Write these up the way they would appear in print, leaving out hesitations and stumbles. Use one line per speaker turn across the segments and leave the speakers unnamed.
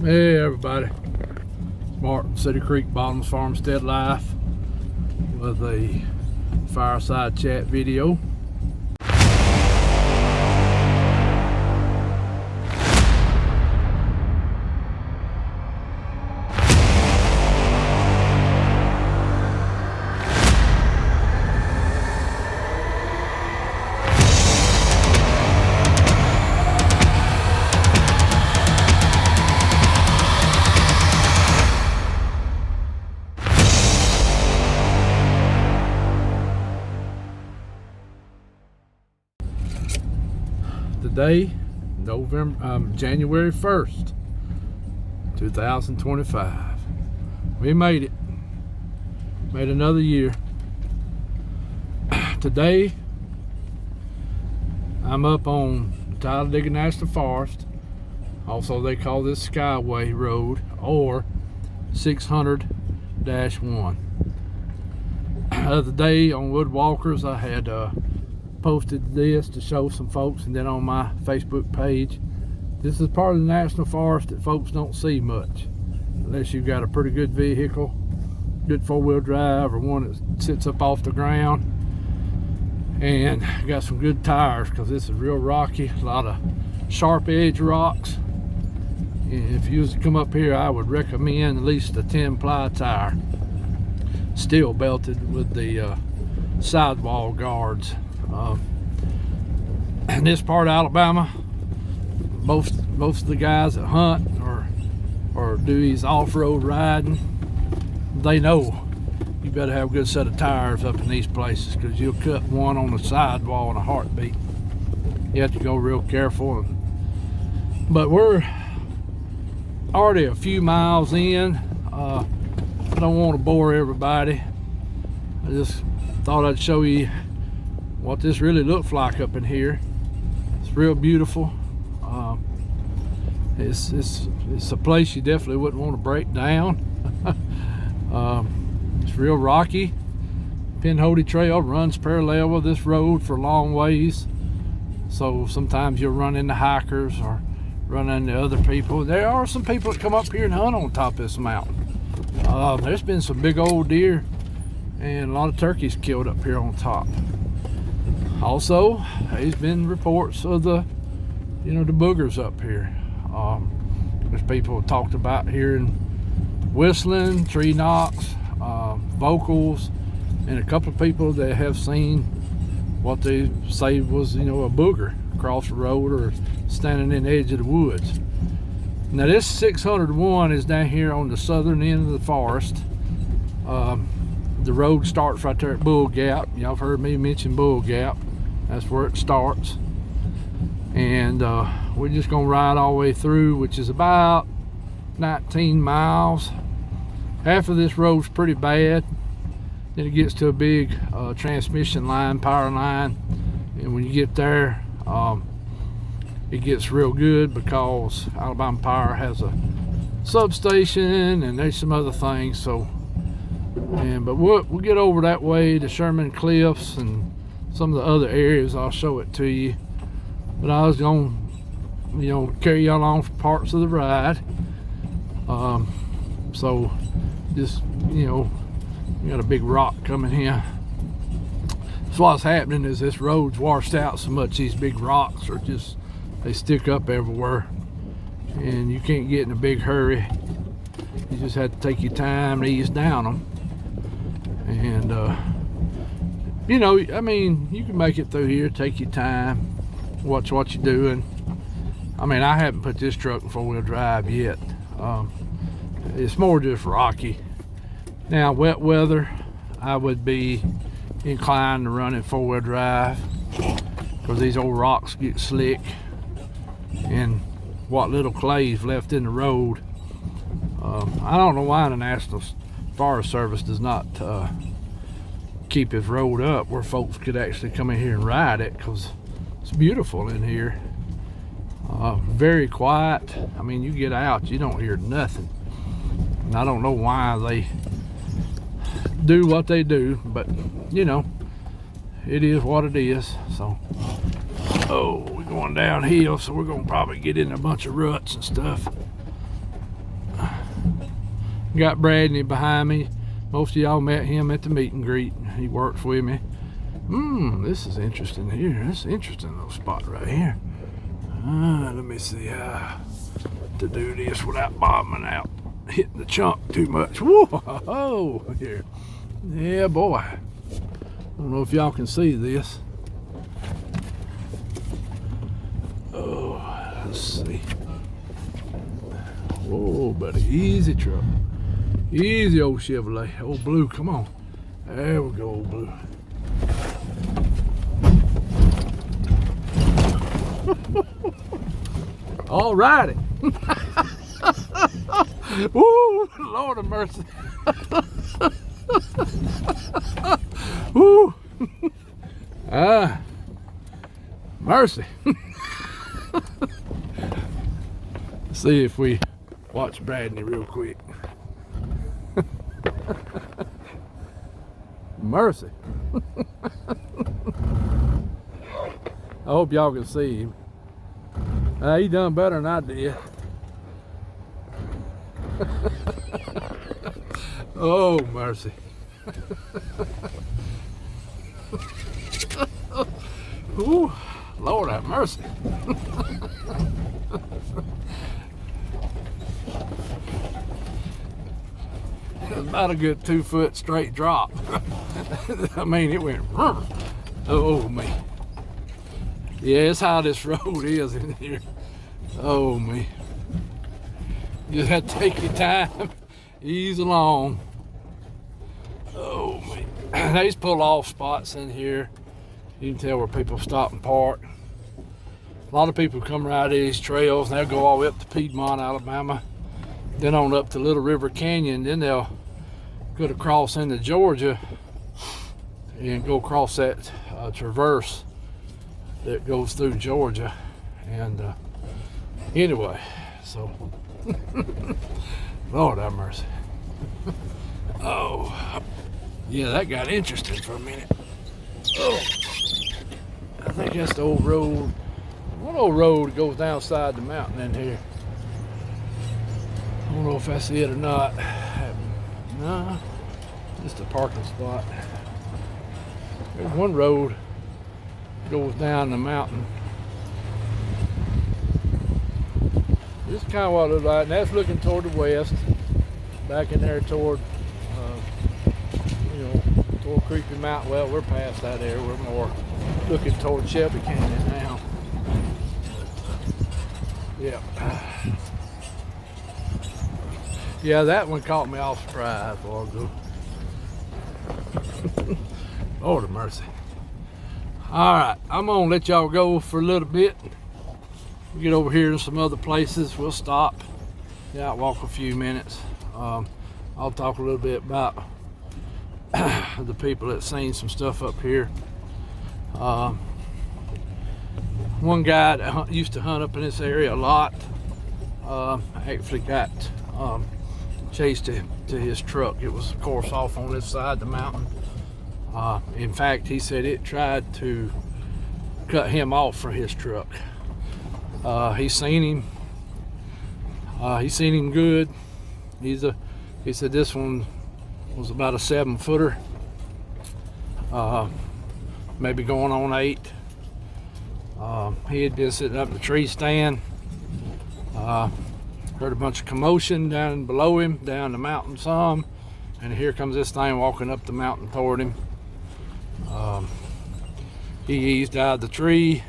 Hey everybody, it's Martin, City Creek Bottoms Farmstead Life with a fireside chat video. Today, January 1st, 2025. We made it. Made another year. Today, I'm up on Talladega National Forest. Also, they call this Skyway Road or 600-1. The other day on Woodwalkers, I had posted this to show some folks, and then on my Facebook page. This is part of the National Forest that folks don't see much unless you've got a pretty good vehicle, good four-wheel drive, or one that sits up off the ground and got some good tires, because this is real rocky, a lot of sharp edge rocks. And if you was to come up here, I would recommend at least a 10-ply tire, steel belted with the sidewall guards. In this part of Alabama, most of the guys that hunt or do these off-road riding, they know you better have a good set of tires up in these places, because you'll cut one on the sidewall in a heartbeat. You have to go real careful. But we're already a few miles in. I don't want to bore everybody. I just thought I'd show you what this really looks like up in here. It's real beautiful. It's a place you definitely wouldn't want to break down. It's real rocky. Pinhoti Trail runs parallel with this road for long ways, so sometimes you'll run into hikers or run into other people. There are some people that come up here and hunt on top of this mountain. There's been some big old deer and a lot of turkeys killed up here on top. Also, there's been reports of the boogers up here. There's people talked about hearing whistling, tree knocks, vocals, and a couple of people that have seen what they say was, a booger across the road or standing in the edge of the woods. Now this 601 is down here on the southern end of the forest. The road starts right there at Bull Gap. Y'all have heard me mention Bull Gap. That's where it starts. And we're just gonna ride all the way through, which is about 19 miles. Half of this road's pretty bad. Then it gets to a big transmission line, power line. And when you get there, it gets real good, because Alabama Power has a substation and there's some other things. So, but we'll get over that way to Sherman Cliffs and some of the other areas. I'll show it to you. But I was gonna, carry y'all along for parts of the ride. So just, you got a big rock coming here. So what's happening is this road's washed out so much, these big rocks are just, they stick up everywhere, and you can't get in a big hurry. You just have to take your time and ease down them. And you can make it through here, take your time, watch what you're doing. I haven't put this truck in four-wheel drive yet. It's more just rocky. Now, wet weather, I would be inclined to run in four-wheel drive, because these old rocks get slick, and what little clay's left in the road. I don't know why the National Forest Service does not keep his road up where folks could actually come in here and ride it, because it's beautiful in here. Very quiet. You get out, you don't hear nothing. And I don't know why they do what they do, but it is what it is. So, we're going downhill, so we're gonna probably get in a bunch of ruts and stuff. Got Bradney behind me. Most of y'all met him at the meet and greet. He works with me. This is interesting here. This is interesting little spot right here. Let me see how to do this without bombing out, hitting the chunk too much. Whoa, here. Yeah, boy. I don't know if y'all can see this. Oh, let's see. Whoa, buddy, easy truck. Easy, old Chevrolet. Old Blue, come on. There we go, old Blue. All righty. Woo, Lord of mercy. Woo. Mercy. Let's see if we watch Bradney real quick. Mercy. I hope y'all can see him. He done better than I did. Oh, mercy. Ooh, Lord have mercy. It was about a good 2 foot straight drop. I mean, it went, oh me. Yeah, it's how this road is in here. Oh me. You just have to take your time, ease along. Oh me. These pull off spots in here. You can tell where people stop and park. A lot of people come ride these trails and they'll go all the way up to Piedmont, Alabama. Then on up to Little River Canyon. Then they'll go across into Georgia and go across that traverse that goes through Georgia. And anyway, so Lord have mercy. Oh, yeah, that got interesting for a minute. Oh, I think that's the old road. One old road goes downside the mountain in here. I don't know if that's it or not. No, just a parking spot. There's one road goes down the mountain. This is kind of what it looks like, and that's looking toward the west. Back in there toward, toward Creepy Mountain. Well, we're past that area. We're more looking toward Shelby Canyon now. Yeah. Yeah, that one caught me off surprise a while ago. Lord of mercy. Alright, I'm gonna let y'all go for a little bit. We'll get over here to some other places. We'll stop. Yeah, walk a few minutes. I'll talk a little bit about the people that seen some stuff up here. One guy that used to hunt up in this area a lot actually got chased to his truck. It was, of course, off on this side of the mountain. In fact, he said it tried to cut him off for his truck. He seen him good. He said this one was about a 7-footer, maybe going on 8. He had been sitting up in the tree stand. Heard a bunch of commotion down below him, down the mountain some, and here comes this thing walking up the mountain toward him. He eased out of the tree,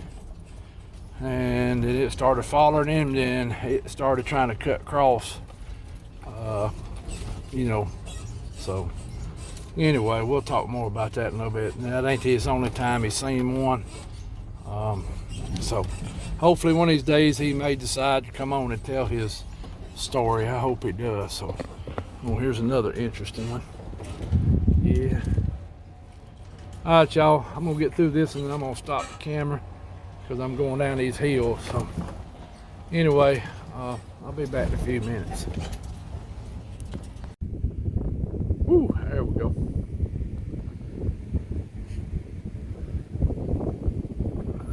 and then it started following him. Then it started trying to cut across. So anyway, we'll talk more about that in a little bit. That ain't his only time he's seen one. So hopefully one of these days he may decide to come on and tell his story. I hope he does. So, well, here's another interesting one. Yeah. All right, y'all, I'm gonna get through this and then I'm gonna stop the camera because I'm going down these hills. So anyway, I'll be back in a few minutes. Woo, there we go.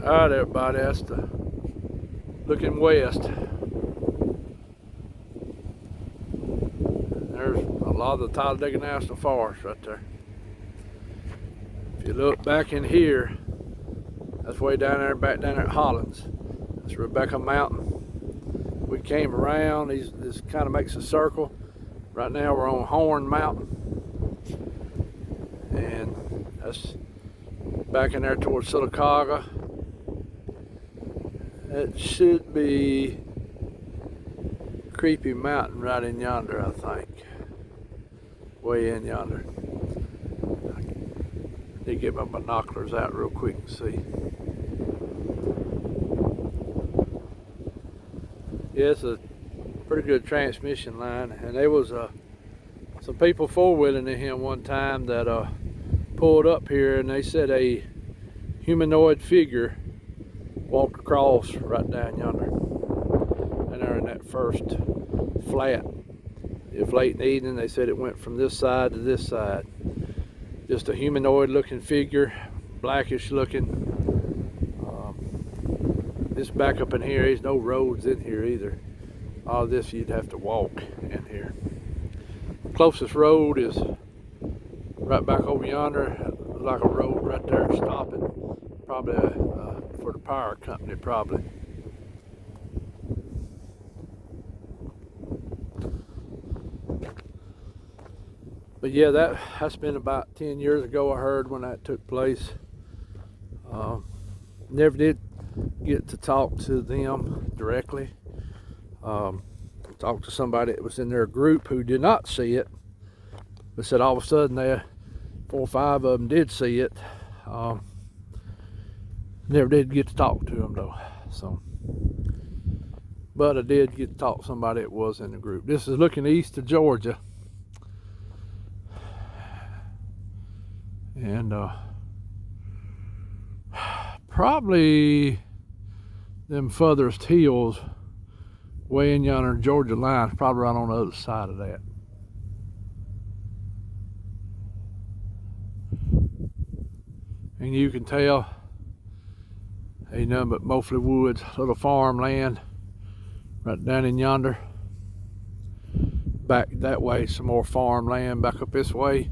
All right, everybody, that's the looking west. There's lot of the Talladega National Forest right there. If you look back in here, that's way down there, back down there at Hollins. That's Rebecca Mountain. We came around, this kind of makes a circle. Right now we're on Horn Mountain. And that's back in there towards Sylacauga. It should be Creepy Mountain right in yonder, I think. Way in yonder. I need to get my binoculars out real quick and see. Yeah, it's a pretty good transmission line, and there was some people four-wheeling in here one time that pulled up here, and they said a humanoid figure walked across right down yonder, and they're in that first flat. If late in the evening, they said it went from this side to this side. Just a humanoid-looking figure, blackish looking. This back up in here, there's no roads in here either. All this you'd have to walk in here. Closest road is right back over yonder, like a road right there stopping. Probably for the power company, probably. But yeah, that's been about 10 years ago, I heard, when that took place. Never did get to talk to them directly. Talked to somebody that was in their group who did not see it, but said all of a sudden 4 or 5 of them did see it. Never did get to talk to them though. So, but I did get to talk to somebody that was in the group. This is looking east of Georgia, and probably them furthest hills way in yonder Georgia line is probably right on the other side of that. And you can tell ain't nothing but mostly woods, little farmland right down in yonder. Back that way, some more farmland. Back up this way,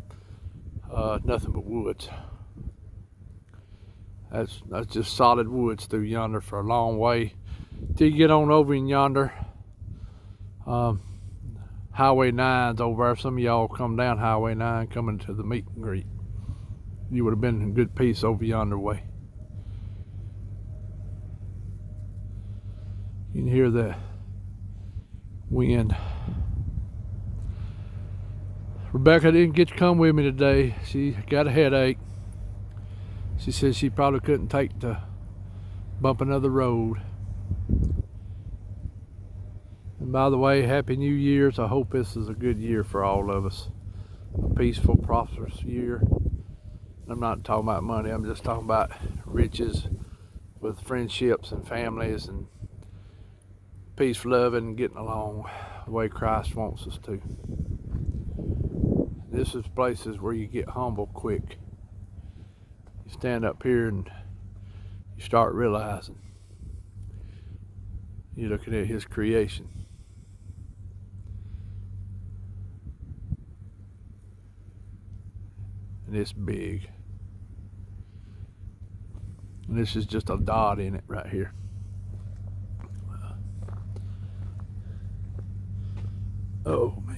nothing but woods. That's just solid woods through yonder for a long way till you get on over in yonder. Highway 9's over there. Some of y'all come down Highway 9 coming to the meet and greet. You would have been in good peace over yonder way. You can hear the wind. Rebecca didn't get to come with me today. She got a headache. She said she probably couldn't take the bumping of the road. And by the way, Happy New Year's. I hope this is a good year for all of us. A peaceful, prosperous year. I'm not talking about money. I'm just talking about riches with friendships and families and peace, loving, and getting along the way Christ wants us to. This is places where you get humble quick. You stand up here and you start realizing you're looking at His creation. And it's big. And this is just a dot in it right here. Oh man.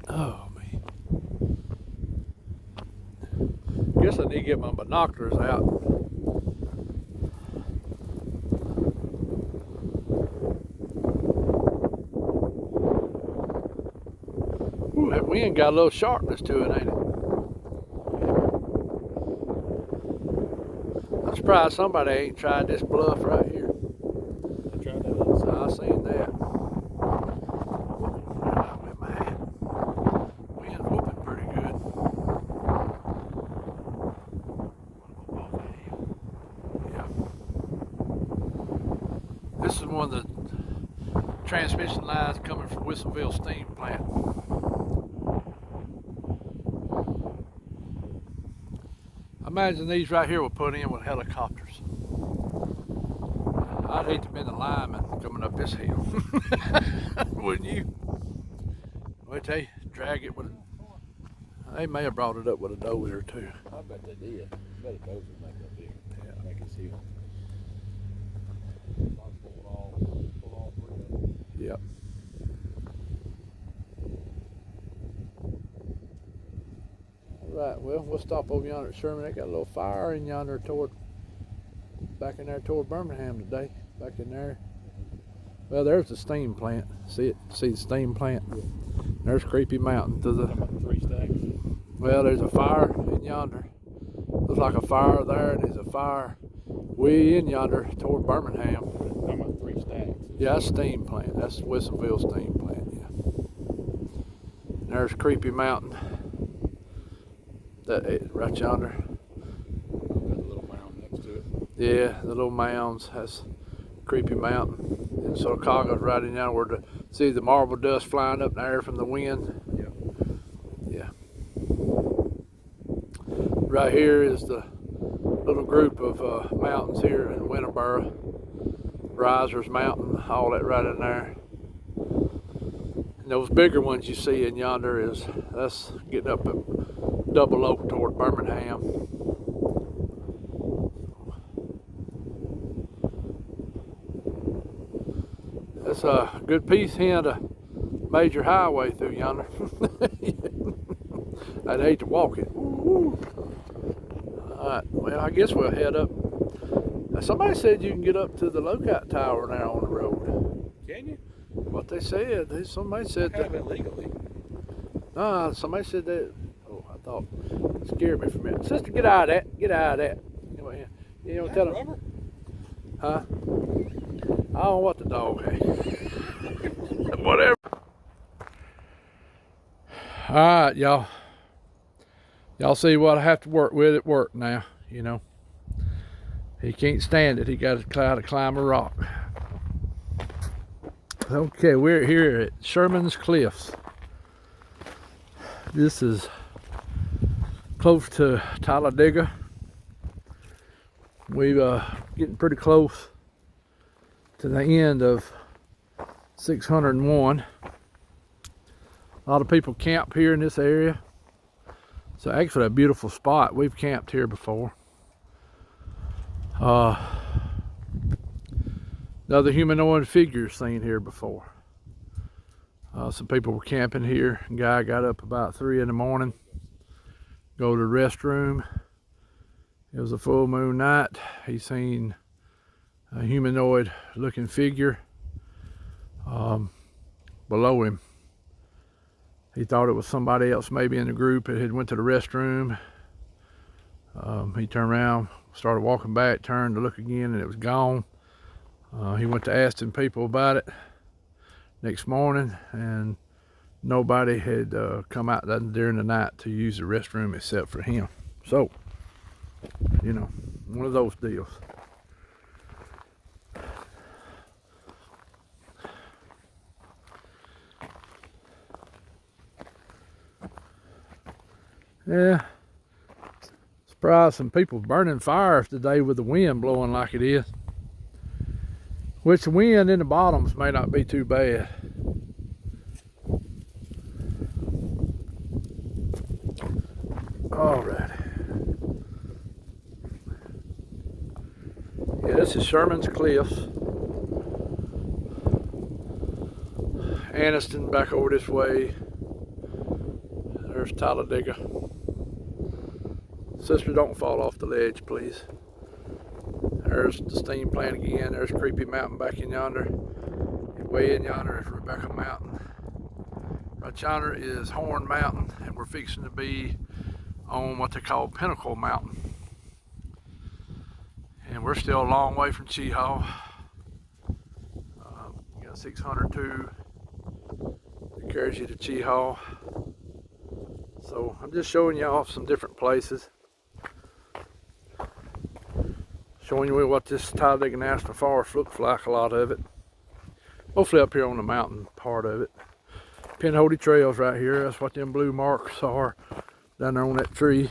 Oh man. Guess I need to get my binoculars out. Ooh, that wind got a little sharpness to it, ain't it? I'm surprised somebody ain't tried this bluff right here.
I tried that.
So I seen that. Wind's whooping pretty good. Yeah. This is one of the transmission lines coming from Whistleville Steam Plant. I Imagine these right here were put in with helicopters. I'd hate to be the lineman coming up this hill. Wouldn't you? Wait, they drag it with. They may have brought it up with a dozer too.
I bet they did. I bet a dozer make it up here. Yeah, make it seal. Pull all three of them.
Yep. Right, well, we'll stop over yonder at Sherman. They got a little fire in yonder back in there toward Birmingham today. Back in there. Well, there's the steam plant. See it? See the steam plant?
Yeah.
There's Creepy Mountain to the.
About 3 stacks.
Well, there's a fire in yonder. Looks like a fire there, and there's a fire way in yonder toward Birmingham.
I'm about 3 stacks.
Yeah, that's steam plant. That's Wilsonville steam plant. Yeah. There's Creepy Mountain. Right yonder.
Got the little mound next to it.
Yeah, the little mounds. That's Creepy Mountain. And Chicago's right in yonder where see the marble dust flying up in the air from the wind.
Yeah.
Yeah. Right here is the little group of mountains here in Winterboro. Risers Mountain, all that right in there. And those bigger ones you see in yonder that's getting up at Double Oak toward Birmingham. That's a good piece here, a major highway through yonder. I'd hate to walk it. Alright, well, I guess we'll head up. Now, somebody said you can get up to the Lookout Tower now on the road.
Can you?
What they said, somebody said
Kind
that.
of illegally.
Somebody said that. Oh, I thought it scared me for a minute. Sister, get out of that. Get out of that. You know, tell them.
Rubber?
Huh? I don't know what the dog had. Whatever. Alright, y'all. Y'all see what I have to work with at work now, you know. He can't stand it. He got to try to climb a rock. Okay, we're here at Sherman's Cliffs. This is close to Talladega. We're getting pretty close to the end of 601. A lot of people camp here in this area. It's actually a beautiful spot. We've camped here before. Another humanoid figure seen here before. Some people were camping here. A guy got up about 3 in the morning, go to the restroom. It was a full moon night. He seen a humanoid looking figure below him. He thought it was somebody else maybe in the group that had went to the restroom. He turned around, started walking back, turned to look again, and it was gone. He went to asking people about it next morning, and nobody had come out during the night to use the restroom except for him. So, you know, one of those deals. Yeah, surprised some people burning fires today with the wind blowing like it is. Which the wind in the bottoms may not be too bad. Alright. Yeah, this is Sherman's Cliffs. Anniston back over this way. There's Talladega. Sister, don't fall off the ledge, please. There's the steam plant again. There's Creepy Mountain back in yonder. And way in yonder is Rebecca Mountain. Right yonder is Horn Mountain, and we're fixing to be on what they call Pinnacle Mountain. And we're still a long way from Cheehaw. You got 602 that carries you to Cheehaw. So I'm just showing you off some different places. Showing you what this Talladega National Forest looks like, a lot of it. Mostly up here on the mountain part of it. Pinhole trails right here, that's what them blue marks are down there on that tree.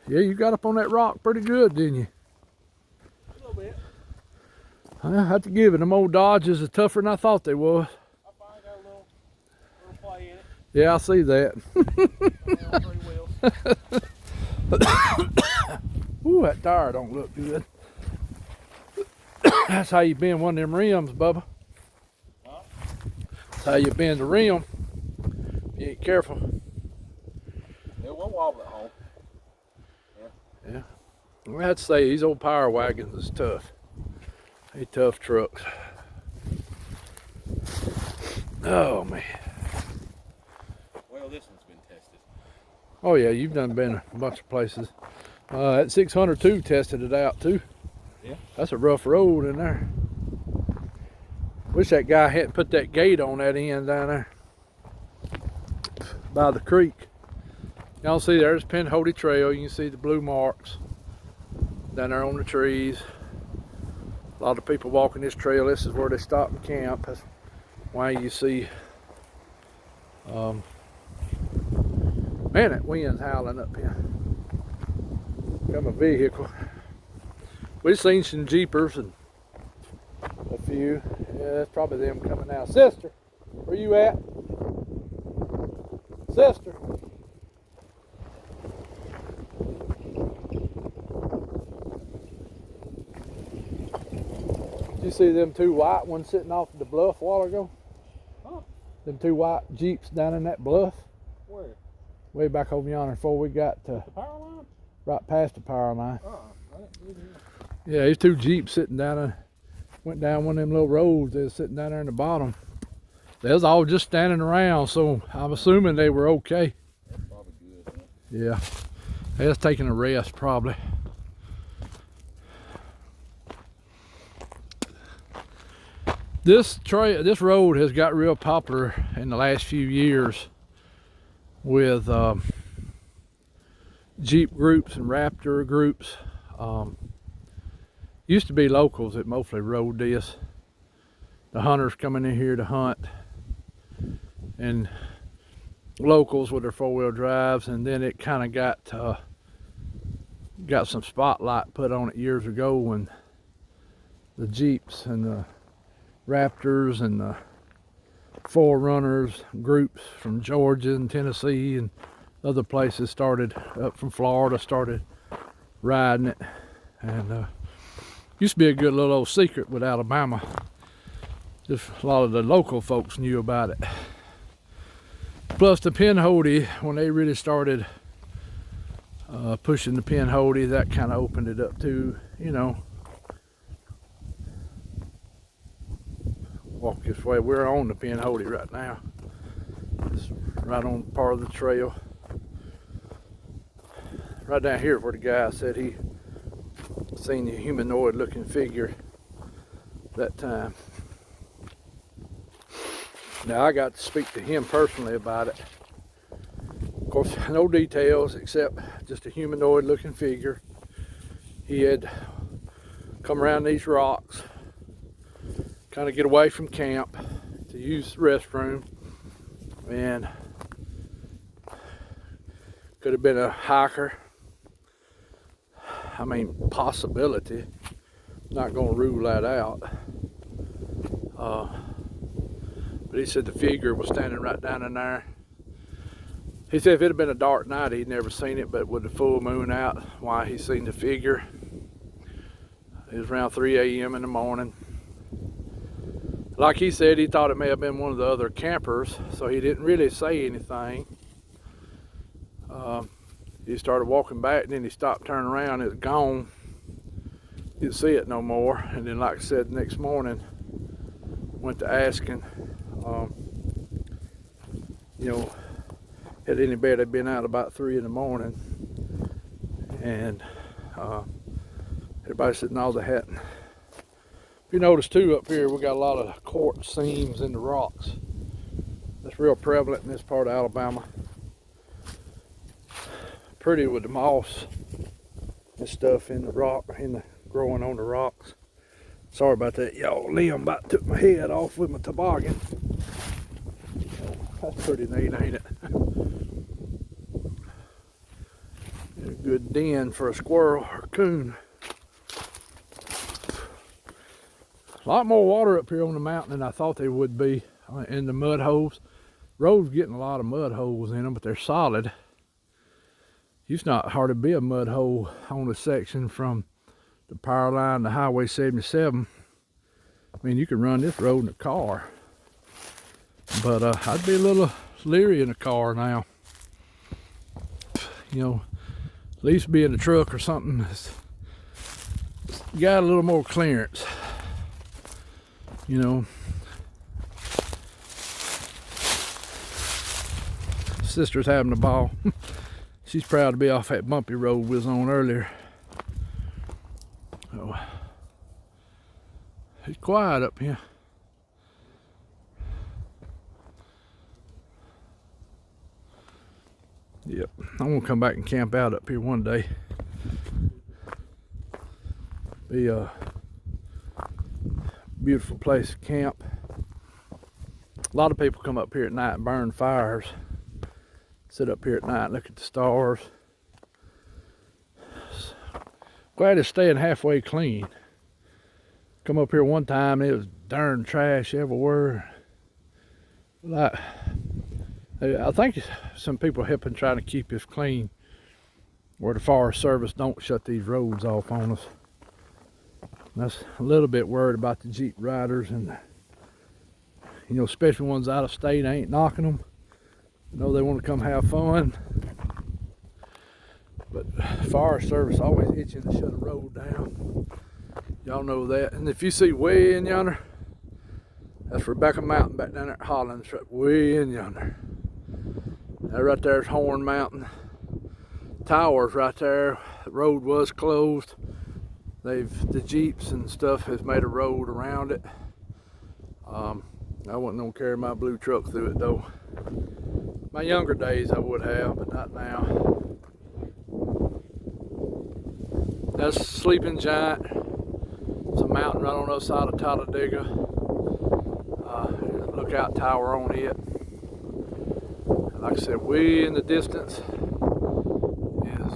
Yeah, you got up on that rock pretty good, didn't you?
A little bit.
I have to give it. Them old Dodges are tougher than I thought they was.
I finally got a little play in it.
Yeah, I see that. Ooh, that tire don't look good. That's how you bend one of them rims, Bubba.
Huh?
That's how you bend the rim. If you ain't careful.
It won't wobble at home.
Yeah. I'd say these old power wagons is tough. They tough trucks. Oh man.
Well, this one's been tested.
Oh yeah, you've done been a bunch of places. That 602 tested it out too.
Yeah.
That's a rough road in there. Wish that guy hadn't put that gate on that end down there by the creek. Y'all see there's Pinhoti Trail. You can see the blue marks down there on the trees. A lot of people walking this trail. This is where they stop and camp. That's why you see man, that wind's howling up here. Got my vehicle. We've seen some Jeepers and a few. Yeah, that's probably them coming out. Sister, where you at? Sister. Did you see them two white ones sitting off the bluff a while ago?
Huh?
Them two white Jeeps down in that bluff?
Where?
Way back over yonder before we got to
The power line?
right past the power line.
I didn't see them.
Yeah, these two Jeeps sitting down there. Went down one of them little roads. They was sitting down there in the bottom. They was all just standing around, so I'm assuming they were okay.
That's probably good, huh?
Yeah, they was taking a rest probably. This road has got real popular in the last few years with Jeep groups and Raptor groups. Used to be locals that mostly rode this. The hunters coming in here to hunt, and locals with their four-wheel drives, and then it kind of got some spotlight put on it years ago when the Jeeps and the Raptors and the Forerunners groups from Georgia and Tennessee and other places started up from Florida started riding it, and used to be a good little old secret with Alabama. Just a lot of the local folks knew about it. Plus the Pinhoti, when they really started pushing the Pinhoti, that kind of opened it up too, you know. Walk this way. We're on the Pinhoti right now. It's right on part of the trail. Right down here where the guy said he seen the humanoid looking figure that time. Now I got to speak to him personally about it. Of course, no details except just a humanoid looking figure. He had come around these rocks, kind of get away from camp to use the restroom, and could have been a hiker. I mean, possibility. Not going to rule that out. But he said the figure was standing right down in there. He said if it had been a dark night, he'd never seen it, but with the full moon out, why he seen the figure. It was around 3 a.m. in the morning. Like he said, he thought it may have been one of the other campers, so he didn't really say anything. He started walking back, and then he stopped, turning around, it was gone. Didn't see it no more. And then, like I said, the next morning, went to asking, you know, had anybody been out about 3 in the morning, and everybody said no, they hadn't. If you notice too, up here we got a lot of quartz seams in the rocks. That's real prevalent in this part of Alabama. Pretty with the moss and stuff in the rock, growing on the rocks. Sorry about that, y'all. Liam about took my head off with my toboggan. That's pretty neat, ain't it? A good den for a squirrel or coon. A lot more water up here on the mountain than I thought there would be in the mud holes. Road's getting a lot of mud holes in them, but they're solid. Used not hardly be a mud hole on the section from the power line to Highway 77. I mean, you could run this road in a car, but I'd be a little leery in a car now. You know, at least be in a truck or something that's got a little more clearance. You know, sister's having a ball. She's proud to be off that bumpy road we was on earlier. Oh, it's quiet up here. Yep, I'm gonna come back and camp out up here one day. Be a beautiful place to camp. A lot of people come up here at night and burn fires. Sit up here at night and look at the stars. Glad it's staying halfway clean. Come up here one time and it was darn trash everywhere. Like, I think some people have been trying to keep this clean where the Forest Service don't shut these roads off on us. And that's a little bit worried about the Jeep riders, and you know, especially ones out of state. I ain't knocking them. I know they want to come have fun, but Forest Service always itching to shut a road down. Y'all know that. And if you see way in yonder, that's Rebecca Mountain back down there at Hollins, right way in yonder. That right there is Horn Mountain. Towers right there. The road was closed. The Jeeps and stuff has made a road around it. I wasn't gonna carry my blue truck through it though. My younger days I would have, but not now. That's Sleeping Giant. It's a mountain right on the other side of Talladega. Lookout tower on it. And like I said, way in the distance is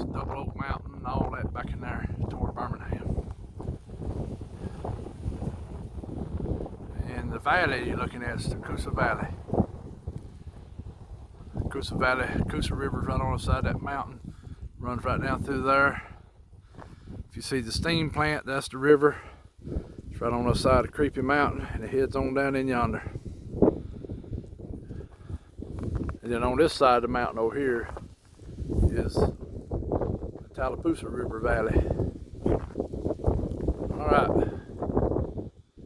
Double Oak Mountain and all that back in there toward Birmingham. And the valley you're looking at is the Coosa Valley. Coosa Valley, Coosa River's right on the side of that mountain. Runs right down through there. If you see the steam plant, that's the river. It's right on the side of Creepy Mountain, and it heads on down in yonder. And then on this side of the mountain over here is the Tallapoosa River Valley. All right,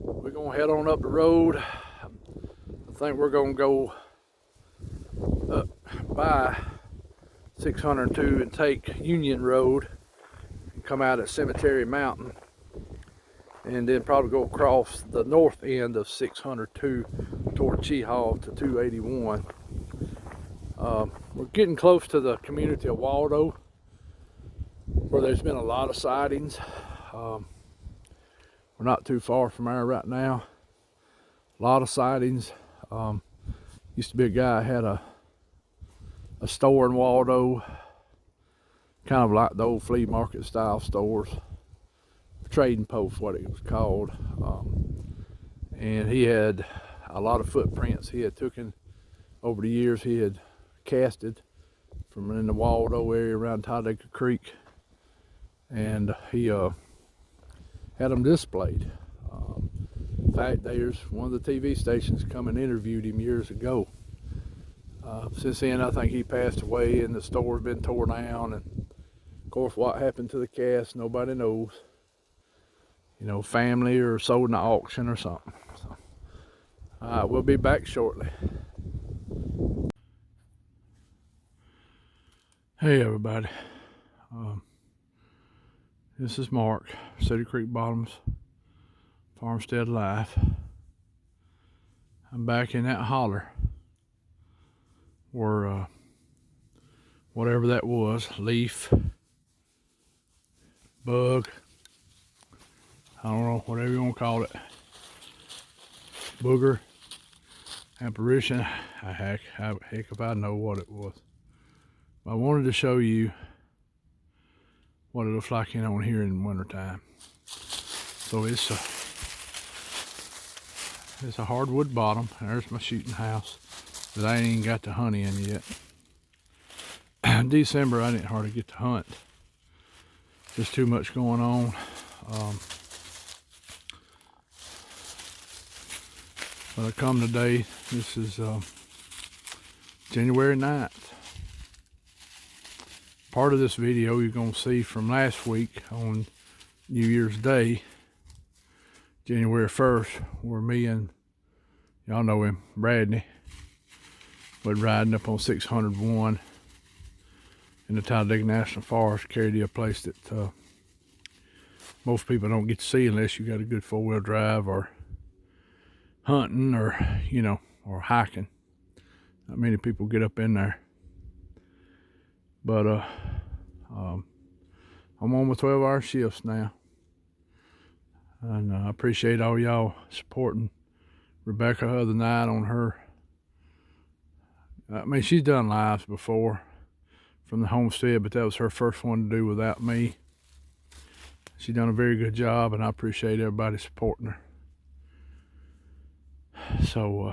we're gonna head on up the road. I think we're gonna go up by 602 and take Union Road and come out at Cemetery Mountain, and then probably go across the north end of 602 toward Cheehaw to 281. We're getting close to the community of Waldo, where there's been a lot of sightings. We're not too far from there right now. A lot of sightings. Used to be a guy had a store in Waldo, kind of like the old flea market style stores, trading post what it was called, and he had a lot of footprints he had taken over the years. He had casted from in the Waldo area around Talladega Creek, and he had them displayed. In fact, there's one of the TV stations come and interviewed him years ago. Since then, I think he passed away and the store's been torn down, and of course what happened to the cast, nobody knows. You know, family or sold in an auction or something. So, we'll be back shortly. Hey everybody, this is Mark, Cedar Creek Bottoms, Farmstead Life. I'm back in that holler where whatever that was, leaf, bug, I don't know, whatever you want to call it, booger, apparition, heck if I know what it was. I wanted to show you what it looks like in on here in wintertime. So it's a hardwood bottom. There's my shooting house that I ain't even got to hunt in yet. In December I didn't hardly get to hunt. Just too much going on. But I come today. This is January 9th. Part of this video you're going to see from last week on New Year's Day, January 1st, where me and, y'all know him, Bradney, was riding up on 601 in the Talladega National Forest, carried a place that most people don't get to see unless you got a good four-wheel drive or hunting or, you know, or hiking. Not many people get up in there. But I'm on my 12-hour shifts now. And I appreciate all y'all supporting Rebecca the other night on her. I mean, she's done lives before from the homestead, but that was her first one to do without me. She done a very good job, and I appreciate everybody supporting her. So,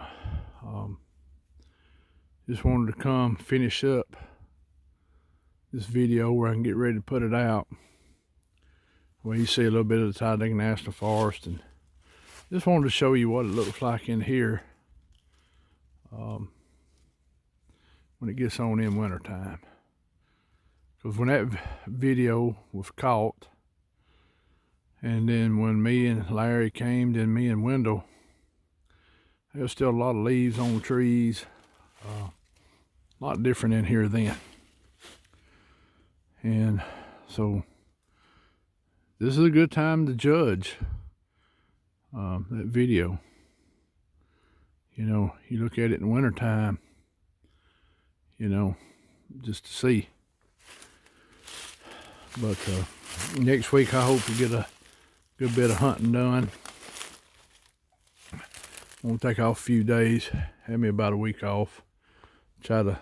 just wanted to come finish up this video where I can get ready to put it out. Well, you see a little bit of the Talladega National Forest, and just wanted to show you what it looks like in here when it gets on in wintertime. Because when that video was caught, and then when me and Larry came, then me and Wendell, there was still a lot of leaves on the trees. A lot different in here then. And so this is a good time to judge that video. You know, you look at it in wintertime, you know, just to see. But next week I hope to get a good bit of hunting done. I'm gonna take off a few days, have me about a week off. Try to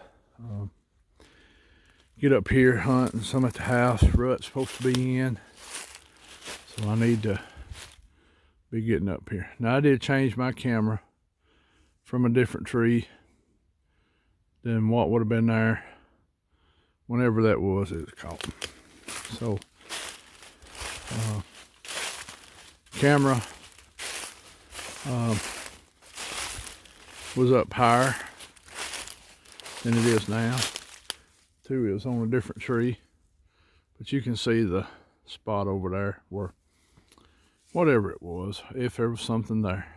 get up here hunting some at the house. Rut's supposed to be in, so I need to be getting up here. Now I did change my camera from a different tree than what would have been there whenever that was it was caught. So camera was up higher than it is now. Too, it was on a different tree, but you can see the spot over there where whatever it was, if there was something there.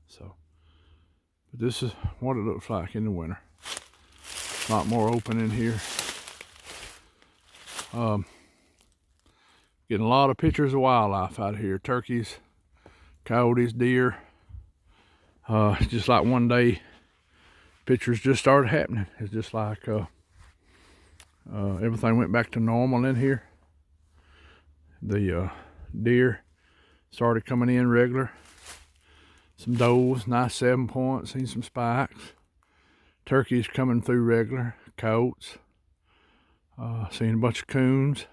So, but this is what it looks like in the winter. A lot more open in here. Getting a lot of pictures of wildlife out of here. Turkeys, coyotes, deer. Just like one day, pictures just started happening. It's just like everything went back to normal in here. The deer started coming in regular. Some does, nice 7 points, seen some spikes. Turkeys coming through regular, coyotes. Seen a bunch of coons.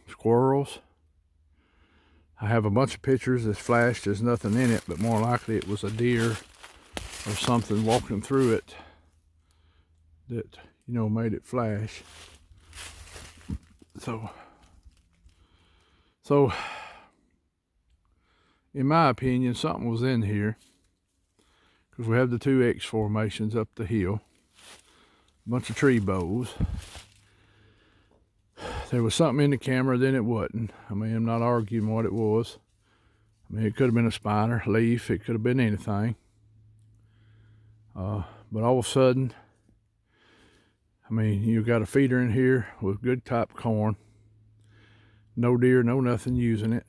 Squirrels. I have a bunch of pictures that's flashed. There's nothing in it, but more likely it was a deer or something walking through it that, you know, made it flash. So in my opinion, something was in here, because we have the 2 X formations up the hill, a bunch of tree bows. There was something in the camera, then it wasn't. I mean, I'm not arguing what it was. I mean, it could have been a spider, leaf, it could have been anything. But all of a sudden, I mean, you got a feeder in here with good top corn. No deer, no nothing using it.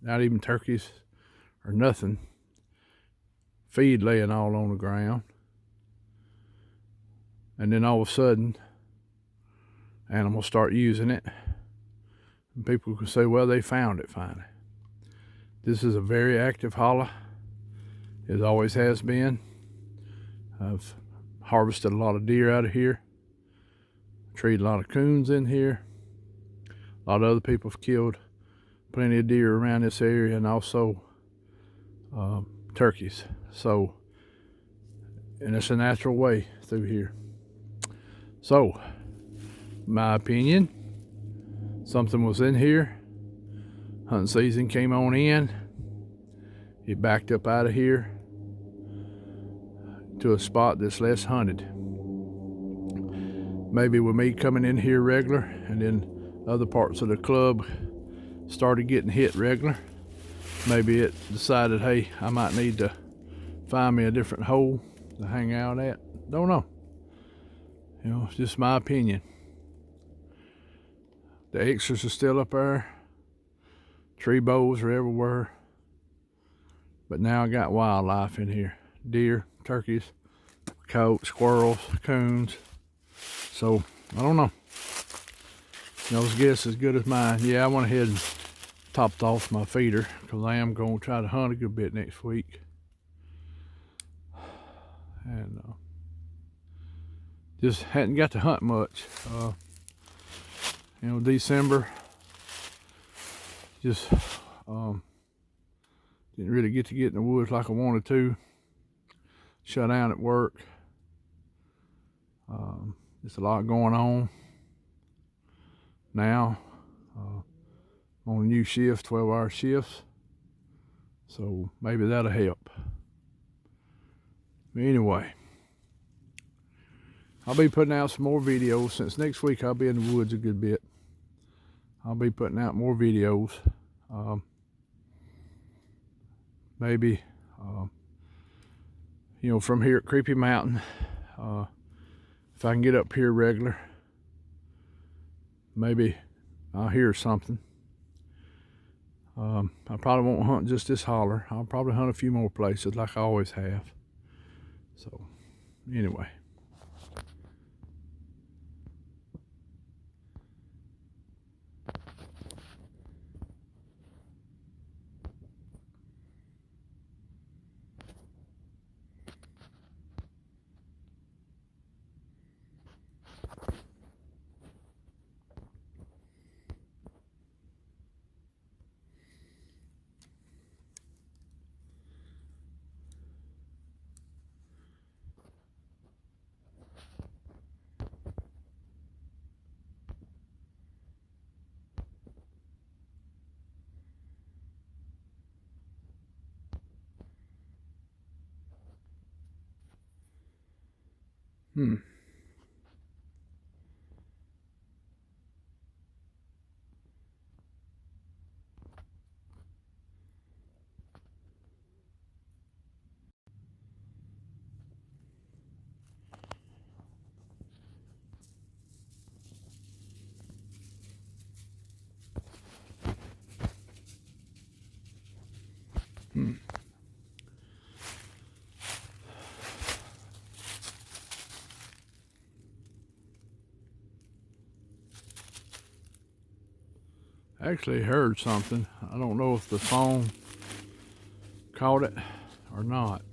Not even turkeys or nothing. Feed laying all on the ground. And then all of a sudden, animals start using it. And people can say, well, they found it finally. This is a very active hollow. It always has been. I've harvested a lot of deer out of here. Treed a lot of coons in here. A lot of other people have killed plenty of deer around this area, and also turkeys. So, and it's a natural way through here. So, my opinion, something was in here. Hunting season came on in. It backed up out of here to a spot that's less hunted. Maybe with me coming in here regular, and then other parts of the club started getting hit regular, maybe it decided, hey, I might need to find me a different hole to hang out at. Don't know. You know, it's just my opinion. The extras are still up there. Tree bows are everywhere. But now I got wildlife in here. Deer, turkeys, coyotes, squirrels, coons. So, I don't know. Y'all's guess is as good as mine. Yeah, I went ahead and topped off my feeder because I am going to try to hunt a good bit next week. And just hadn't got to hunt much. You know, December, just didn't really get in the woods like I wanted to. Shut down at work. Just a lot going on now. On a new shift, 12-hour shifts. So maybe that'll help. But anyway, I'll be putting out some more videos since next week I'll be in the woods a good bit. I'll be putting out more videos. Maybe, you know, from here at Creepy Mountain, if I can get up here regular, maybe I'll hear something. I probably won't hunt just this holler. I'll probably hunt a few more places like I always have. So, anyway. Hmm. I actually heard something. I don't know if the phone caught it or not.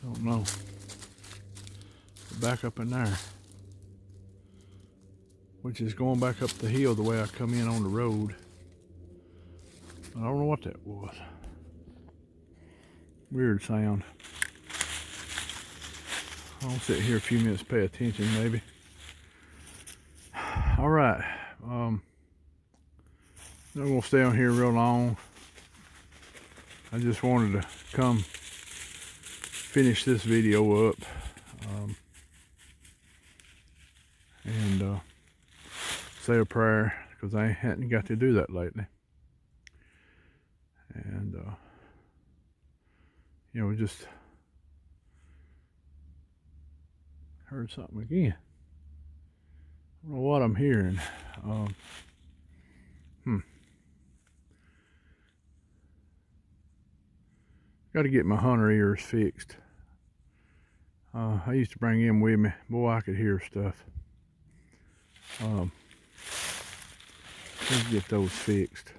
I don't know. Back up in there, which is going back up the hill the way I come in on the road. I don't know what that was. Weird sound. I'll sit here a few minutes, pay attention maybe. All right. I'm not gonna stay on here real long. I just wanted to come finish this video up and say a prayer, because I hadn't got to do that lately. And you know, just heard something again. I don't know what I'm hearing. Got to get my hunter ears fixed. I used to bring him with me. Boy, I could hear stuff. Let's get those fixed.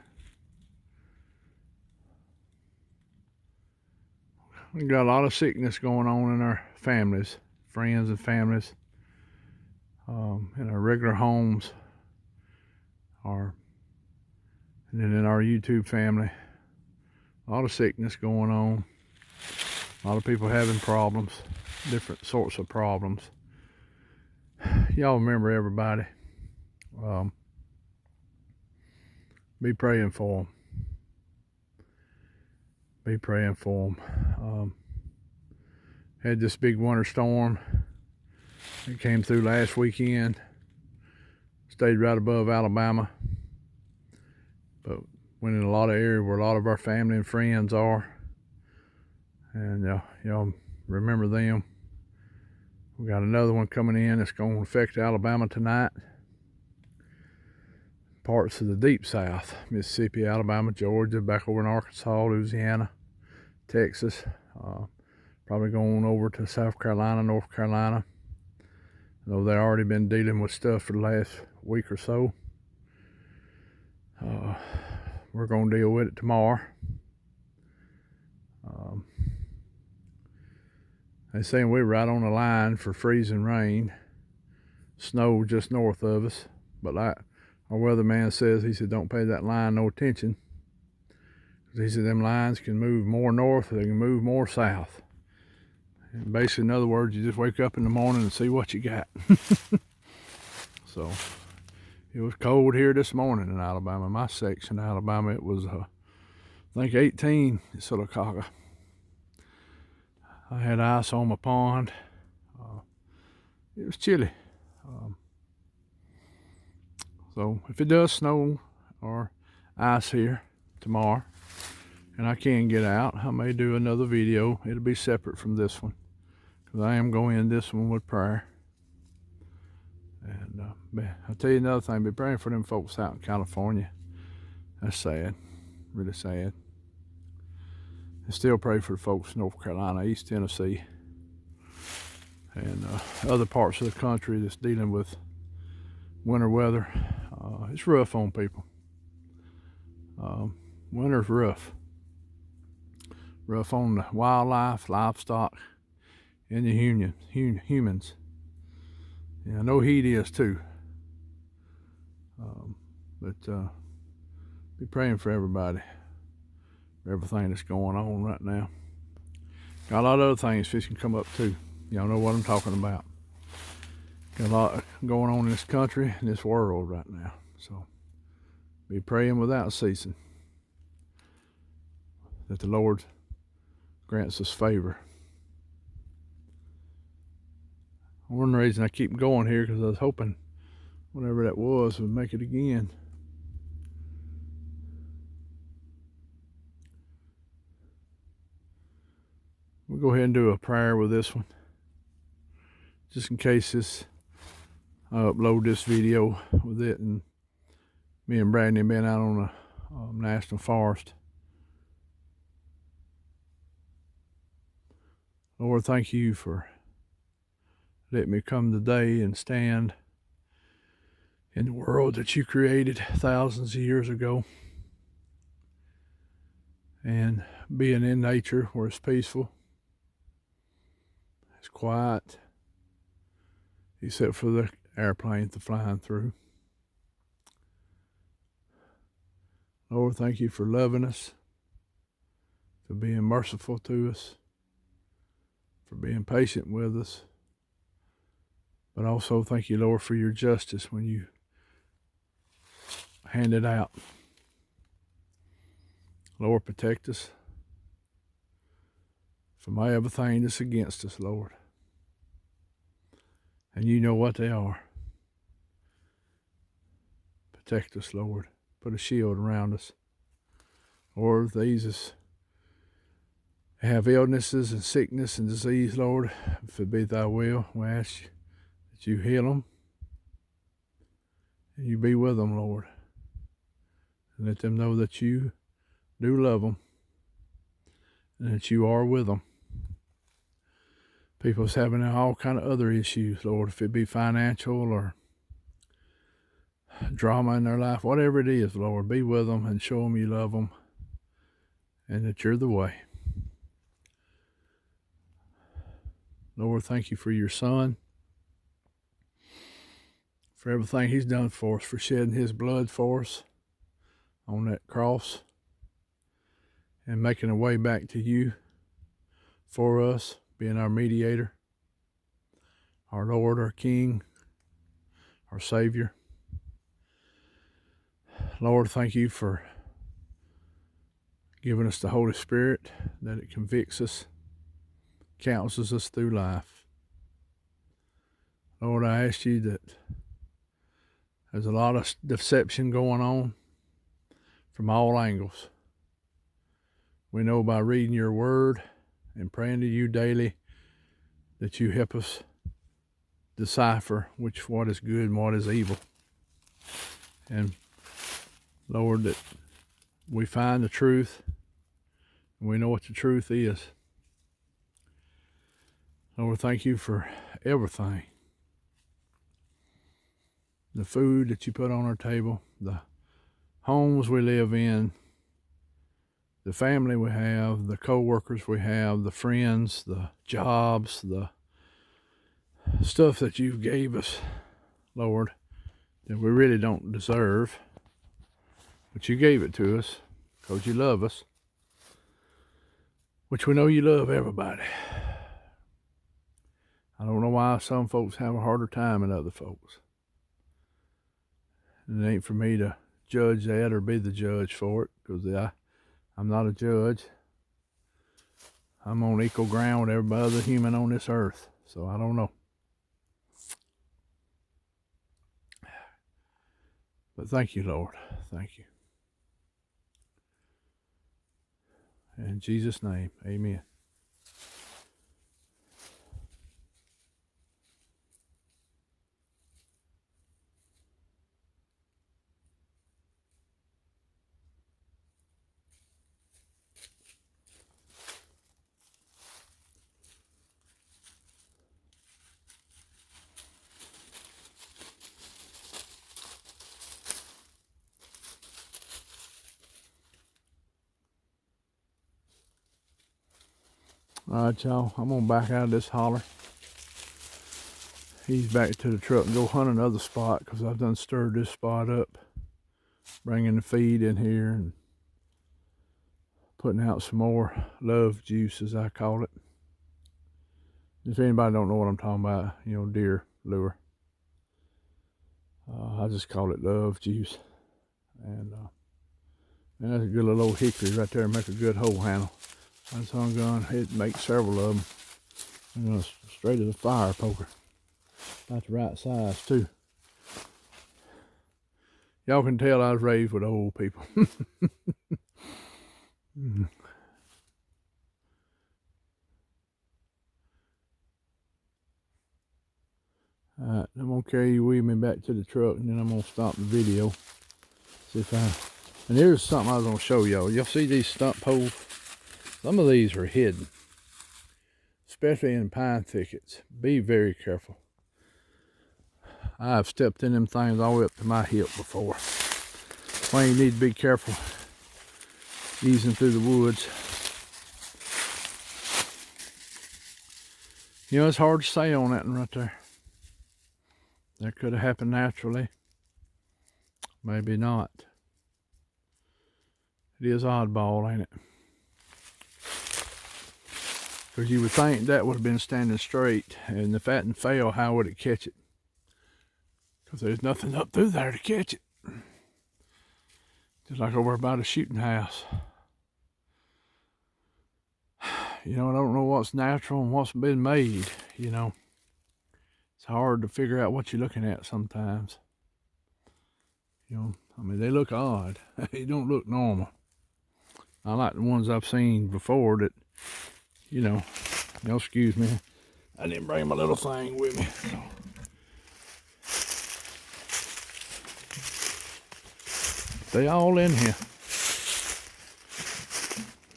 We got a lot of sickness going on in our families, friends and families, in our regular homes. And then in our YouTube family, a lot of sickness going on. A lot of people having problems, different sorts of problems. Y'all remember everybody. Be praying for them. Be praying for them. Had this big winter storm. It came through last weekend. Stayed right above Alabama. But went in a lot of areas where a lot of our family and friends are. And y'all remember them. We got another one coming in that's going to affect Alabama tonight. Parts of the deep south, Mississippi, Alabama, Georgia, back over in Arkansas, Louisiana, Texas, probably going over to South Carolina, North Carolina. I know they've already been dealing with stuff for the last week or so. We're going to deal with it tomorrow. They're saying we're right on the line for freezing rain, snow just north of us, but like our weatherman says, he said, don't pay that line no attention. He said them lines can move more north or they can move more south. And basically, in other words, you just wake up in the morning and see what you got. So, it was cold here this morning in Alabama. My section of Alabama, it was, I think 18 at Silicaca. I had ice on my pond. It was chilly. So if it does snow or ice here tomorrow and I can get out, I may do another video. It'll be separate from this one because I am going to end this one with prayer. And I'll tell you another thing, be praying for them folks out in California. That's sad, really sad. And still pray for the folks in North Carolina, East Tennessee, and other parts of the country that's dealing with winter weather. It's rough on people. Winter's rough. Rough on the wildlife, livestock, and the humans. Yeah, I know heat is too. But be praying for everybody, for everything that's going on right now. Got a lot of other things fishing come up too. Y'all know what I'm talking about. Got a lot going on in this country and this world right now. So be praying without ceasing that the Lord grants us favor. One reason I keep going here because I was hoping whatever that was would make it again. We'll go ahead and do a prayer with this one, just in case I upload this video with it, and me and Brandon been out on the National Forest. Lord, thank you for letting me come today and stand in the world that you created thousands of years ago, and being in nature where it's peaceful, it's quiet, except for the airplanes that flying through. Lord, thank you for loving us, for being merciful to us, for being patient with us. But also thank you, Lord, for your justice when you hand it out. Lord, protect us from everything that's against us, Lord. And you know what they are. Protect us, Lord. Put a shield around us. Lord, these have illnesses and sickness and disease, Lord, if it be thy will, we ask that you heal them. And you be with them, Lord. And let them know that you do love them. And that you are with them. People's having all kind of other issues, Lord, if it be financial or drama in their life, whatever it is, Lord, be with them and show them you love them and that you're the way. Lord, thank you for your son. for everything he's done for us, for shedding his blood for us on that cross and making a way back to you for us, being our mediator, our Lord, our King, our Savior. Lord, thank you for giving us the Holy Spirit, that it convicts us, counsels us through life. Lord, I ask you that there's a lot of deception going on from all angles. We know by reading your word and praying to you daily that you help us decipher what is good and what is evil. And Lord, that we find the truth and we know what the truth is. Lord, thank you for everything. The food that you put on our table, the homes we live in, the family we have, the co-workers we have, the friends, the jobs, the stuff that you gave us, Lord, that we really don't deserve. But you gave it to us because you love us, which we know you love everybody. I don't know why some folks have a harder time than other folks. And it ain't for me to judge that or be the judge for it, because I'm not a judge. I'm on equal ground with every other human on this earth, so I don't know. But thank you, Lord. Thank you. In Jesus' name, amen. All right, y'all, I'm gonna back out of this holler. He's back to the truck and go hunt another spot, because I've done stirred this spot up, bringing the feed in here and putting out some more love juice, as I call it. If anybody don't know what I'm talking about, deer lure. I just call it love juice. And that's a good little old hickory right there, make a good hoe handle. That's how I'm going to make several of them. I'm going straight as a fire poker. About the right size too. Y'all can tell I was raised with old people. Alright, I'm going to carry you with me back to the truck, and then I'm going to stop the video. See if and here's something I was going to show y'all. Y'all see these stump poles? Some of these are hidden, especially in pine thickets. Be very careful. I've stepped in them things all the way up to my hip before. Why you need to be careful easing through the woods. It's hard to say on that one right there. That could have happened naturally. Maybe not. It is oddball, ain't it? Because you would think that would have been standing straight, and if that fell, how would it catch it? Because there's nothing up through there to catch it. Just like over by the shooting house. I don't know what's natural and what's been made, It's hard to figure out what you're looking at sometimes. They look odd. They don't look normal. I like the ones I've seen before that, excuse me, I didn't bring my little thing with me. They all in here.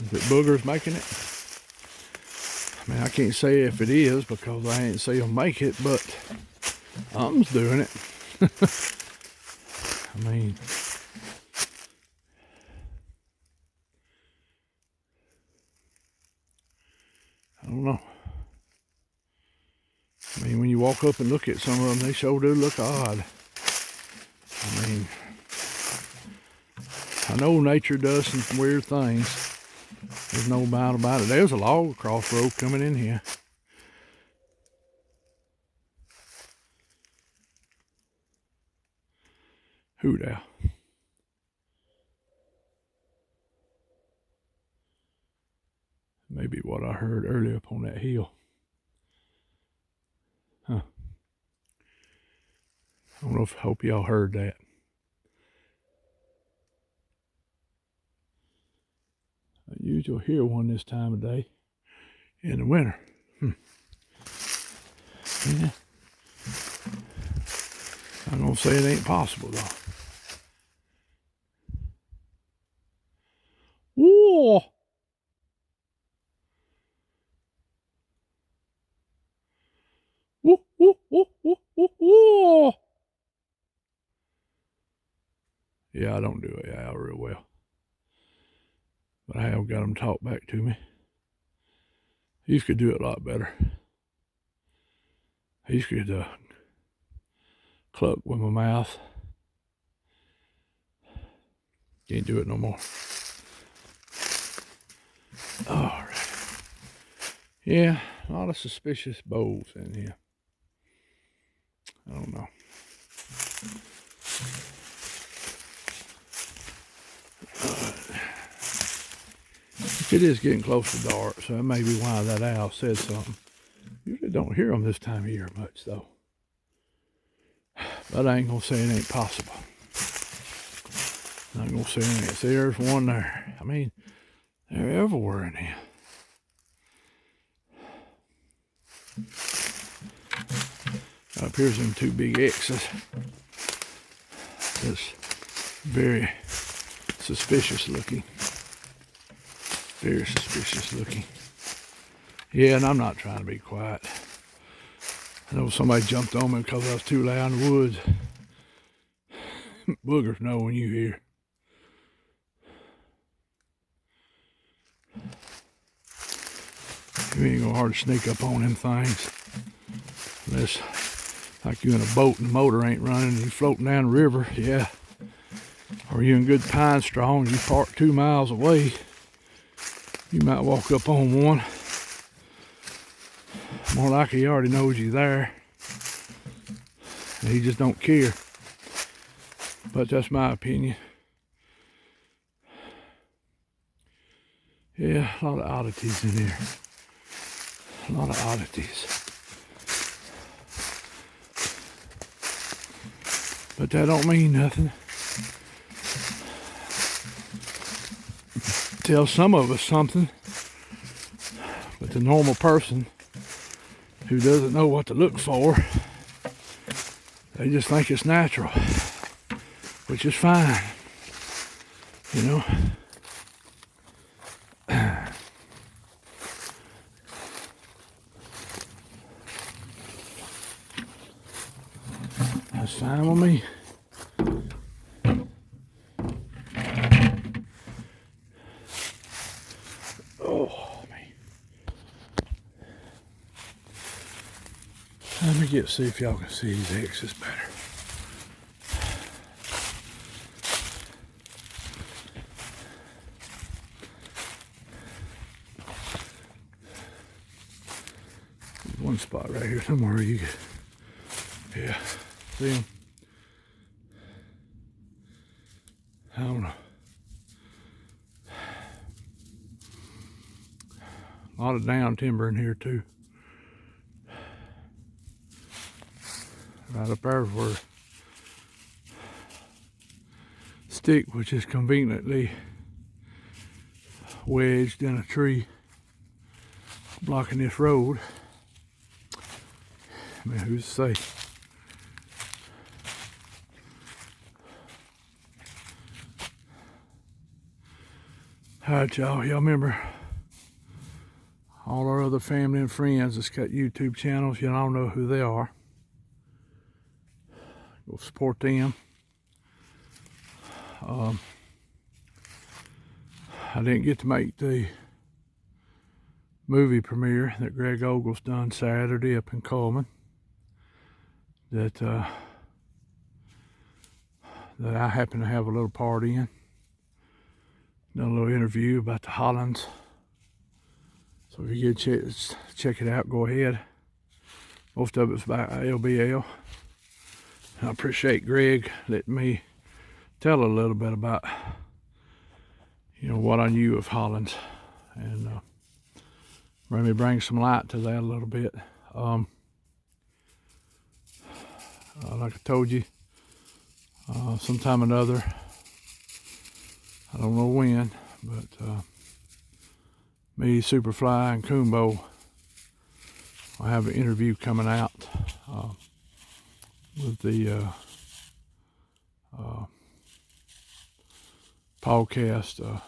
Is it boogers making it? I can't say if it is, because I ain't see them make it, but something's doing it. I don't know. When you walk up and look at some of them, they sure do look odd. I know nature does some weird things. There's no doubt about it. There's a log crossroad coming in here. Who there? Maybe what I heard earlier up on that hill. Huh. I don't know if, hope y'all heard that. I usually hear one this time of day in the winter. Yeah. I'm gonna say it ain't possible though. Whoa! Woo, woo, woo, woo, woo, woo. Yeah, I don't do it out real well. But I have got them talk back to me. He could do it a lot better. He could cluck with my mouth. Can't do it no more. All right. Yeah, a lot of suspicious bowls in here. I don't know. It is getting close to dark, so that may be why that owl said something. Usually don't hear them this time of year much, though. But I ain't gonna say it ain't possible. I'm gonna say it ain't. See, there's one there. I mean, they're everywhere in here. Up here's them two big X's. It's very suspicious looking. Very suspicious looking. Yeah, and I'm not trying to be quiet. I know somebody jumped on me because I was too loud in the woods. Boogers know when you hear. You ain't gonna hardly sneak up on them things. Unless, like you in a boat and the motor ain't running and you floating down the river, yeah. Or you in good pine straw and you park 2 miles away. You might walk up on one. More likely he already knows you there. And he just don't care. But that's my opinion. Yeah, a lot of oddities in here. A lot of oddities. But that don't mean nothing. Tell some of us something. But the normal person who doesn't know what to look for, they just think it's natural. Which is fine. You know? That's fine with me. Oh, man. Let me see if y'all can see these X's better. One spot right here somewhere you get, yeah, see them? I don't know. A lot of down timber in here too. Right up there where stick, which is conveniently wedged in a tree, blocking this road. I mean, who's to say? Alright, y'all remember all our other family and friends that's got YouTube channels, y'all know who they are. Go support them. I didn't get to make the movie premiere that Greg Ogle's done Saturday up in Coleman. That I happen to have a little part in. Done a little interview about the Hollands. So if you get a chance, check it out, go ahead. Most of it's by LBL. I appreciate Greg letting me tell a little bit about, what I knew of Hollands, and maybe bring some light to that a little bit. Like I told you, sometime or another, I don't know when, but me, Superfly, and Kumbo, I have an interview coming out with the podcast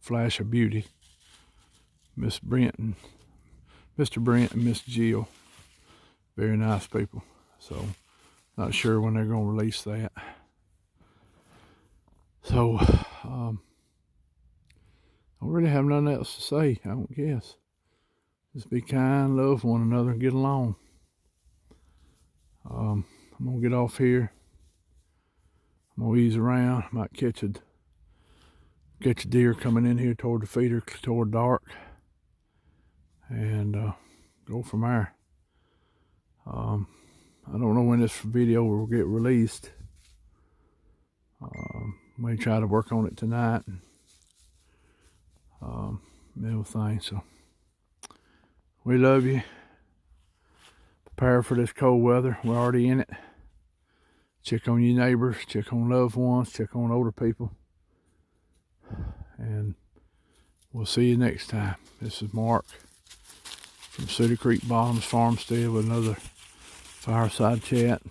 Flash of Beauty, Mr. Brent and Miss Jill. Very nice people. So not sure when they're going to release that. So I don't really have nothing else to say, I don't guess. Just be kind, love one another, and get along. I'm gonna get off here. I'm gonna ease around. Might catch a deer coming in here toward the feeder, toward dark, and go from there. I don't know when this video will get released. May try to work on it tonight, and everything. So we love you. Prepare for this cold weather. We're already in it. Check on your neighbors, check on loved ones, check on older people. And we'll see you next time. This is Mark from Cedar Creek Bottoms Farmstead with another Fireside Chat.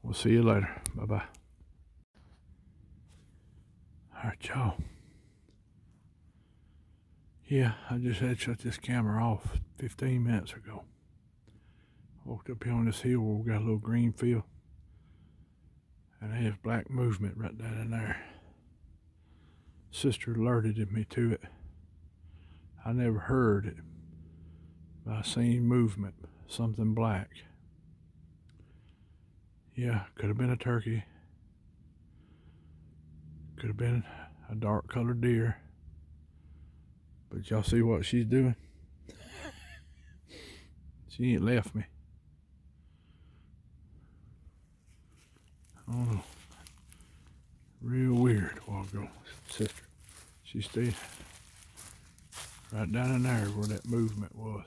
We'll see you later. Bye-bye. All right, y'all. Yeah, I just had to shut this camera off 15 minutes ago. Walked up here on this hill where we got a little green field, and there's black movement right down in there. Sister alerted me to it. I never heard it, but I seen movement, something black. Yeah, could have been a turkey. Could have been a dark colored deer. But y'all see what she's doing? She ain't left me. I don't know. Real weird a while ago. Sister. She stayed right down in there where that movement was.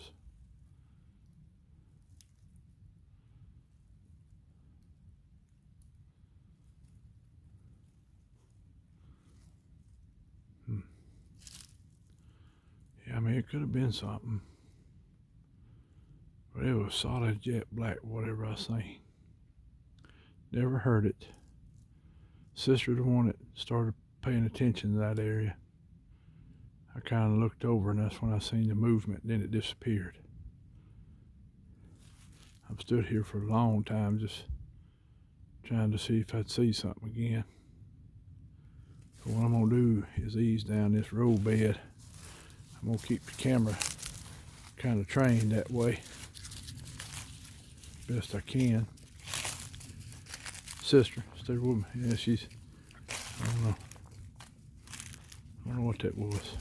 Yeah, I mean, it could have been something. But it was solid jet black, whatever I seen. Never heard it. Sister the one that started paying attention to that area. I kind of looked over, and that's when I seen the movement. Then it disappeared. I've stood here for a long time just trying to see if I'd see something again. So what I'm going to do is ease down this road bed. I'm going to keep the camera kind of trained that way best I can. Sister, stay with me. Yeah, she's, I don't know what that was.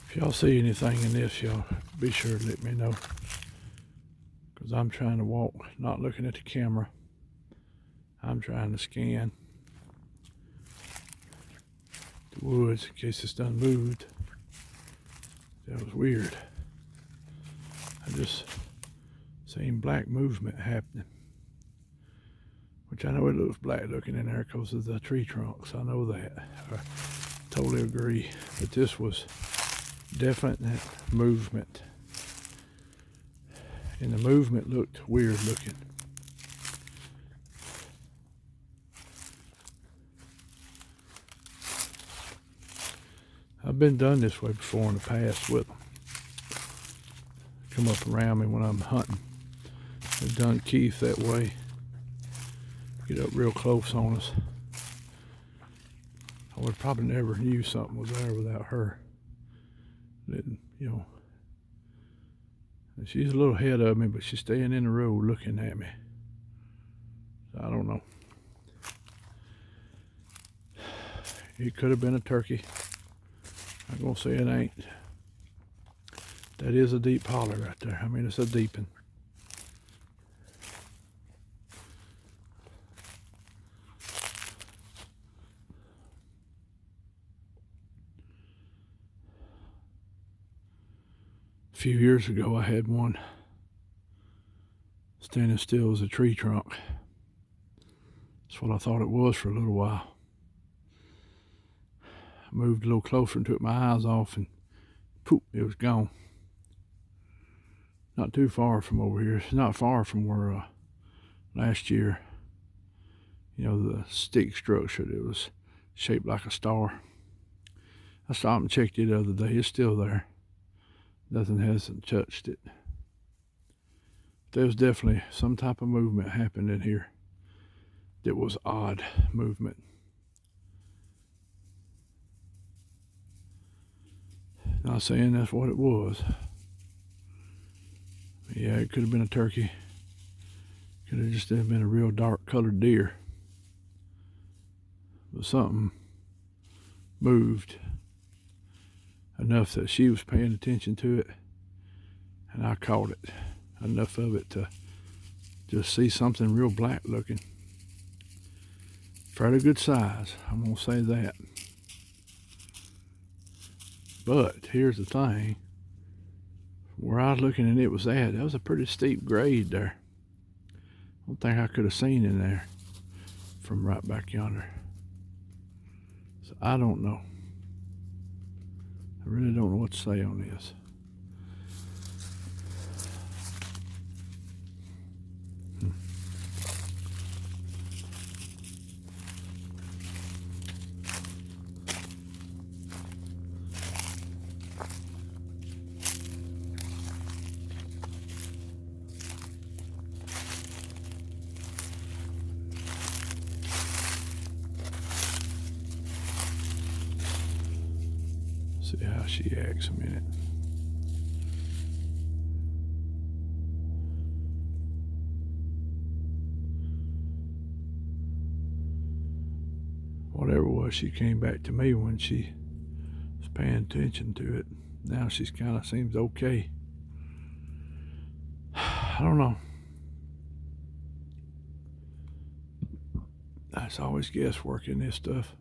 If y'all see anything in this, y'all be sure to let me know. Because I'm trying to walk, not looking at the camera. I'm trying to scan the woods in case it's done moved. That was weird. I just seen black movement happening. Which I know it looks black looking in there because of the tree trunks. I know that. I totally agree. But this was definite movement. And the movement looked weird looking. I've been done this way before in the past with them. come up around me when I'm hunting. They've done Keith that way. Get up real close on us. I would probably never knew something was there without her. Didn't, you know. And she's a little ahead of me, but she's staying in the road looking at me. So I don't know. It could have been a turkey. I'm gonna say it ain't. That is a deep holler right there. I mean, it's a deep one. A few years ago, I had one standing still as a tree trunk. That's what I thought it was for a little while. I moved a little closer and took my eyes off, and poof, it was gone. Not too far from over here. It's not far from where last year, you know, the stick structure that was shaped like a star. I stopped and checked it the other day. It's still there. Nothing hasn't touched it. There was definitely some type of movement happened in here that was odd movement. Not saying that's what it was. Yeah, it could have been a turkey. Could have just been a real dark colored deer. But something moved enough that she was paying attention to it, and I caught it. Enough of it to just see something real black looking. Fairly good size, I'm gonna say that. But here's the thing. Where I was looking and it was at, that was a pretty steep grade there. I don't think I could have seen in there from right back yonder. So I don't know. I really don't know what to say on this. See how she acts a minute. Whatever it was, she came back to me when she was paying attention to it. Now she's kind of seems okay. I don't know. That's always guesswork in this stuff.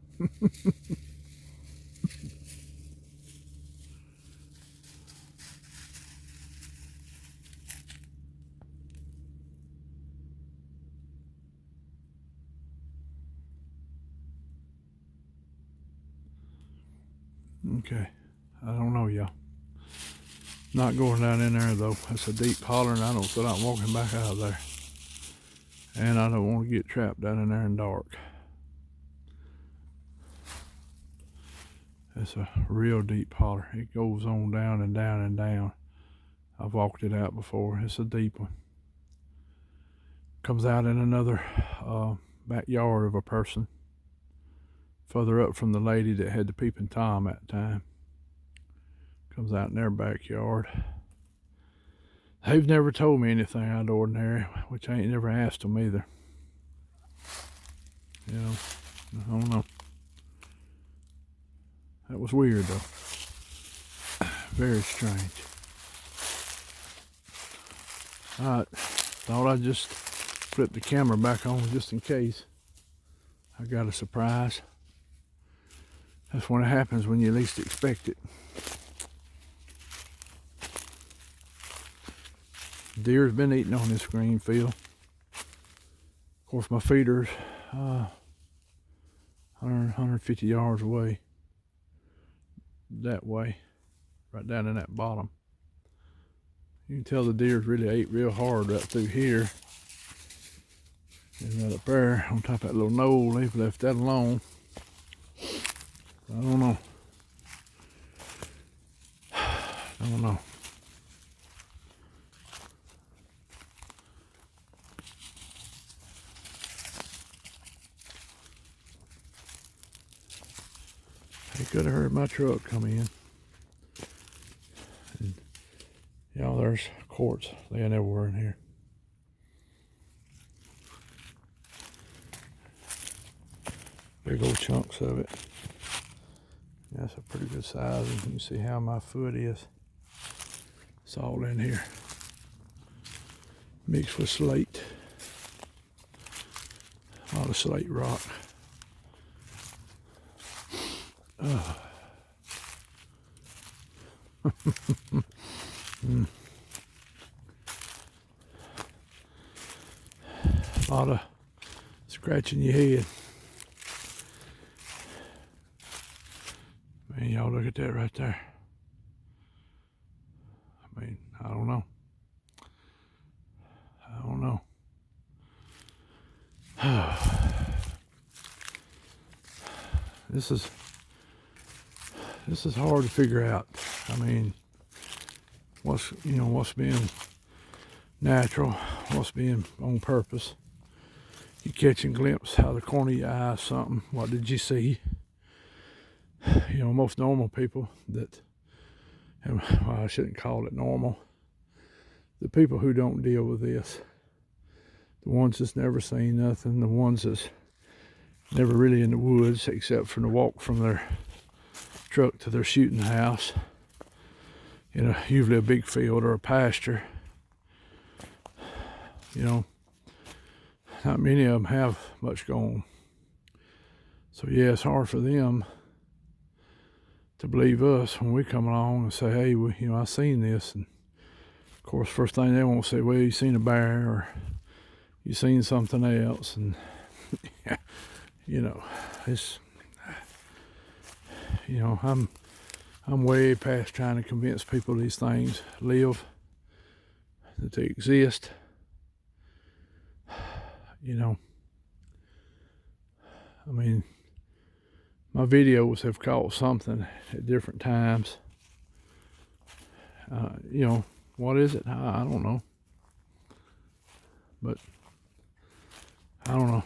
Okay, I don't know, y'all. Not going down in there though. That's a deep holler, and I don't feel like walking back out of there. And I don't want to get trapped down in there in dark. It's a real deep holler. It goes on down and down and down. I've walked it out before. It's a deep one. Comes out in another backyard of a person. Further up from the lady that had the peeping Tom at the time. Comes out in their backyard. They've never told me anything out of the ordinary, which I ain't never asked them either. You know, I don't know. That was weird though. Very strange. Alright, thought I'd just flip the camera back on just in case I got a surprise. That's when it happens when you least expect it. Deer's been eating on this green field. Of course, my feeder's 150 yards away. That way, right down in that bottom. You can tell the deer's really ate real hard right through here. And right up there on top of that little knoll, they've left that alone. I don't know. I don't know. They could have heard my truck come in. And, y'all, there's quartz laying everywhere in here. Big old chunks of it. That's a pretty good size. You can see how my foot is. It's all in here. Mixed with slate. A lot of slate rock. A lot of scratching your head. Man, y'all look at that right there. I mean, I don't know. I don't know. This is hard to figure out. I mean, what's being natural, what's being on purpose. You catch a glimpse out of the corner of your eye something. What did you see? You know, most normal people that, well, I shouldn't call it normal. The people who don't deal with this, the ones that's never seen nothing, the ones that's never really in the woods except for the walk from their truck to their shooting house, you know, usually a big field or a pasture. You know, not many of them have much going. So yeah, it's hard for them to believe us when we come along and say, hey, you know, I seen this. And of course, first thing they won't say, well, you seen a bear or you seen something else. And you know, it's, you know, I'm way past trying to convince people these things live, that they exist. You know, I mean, my videos have caught something at different times. You know, what is it? I don't know. But I don't know.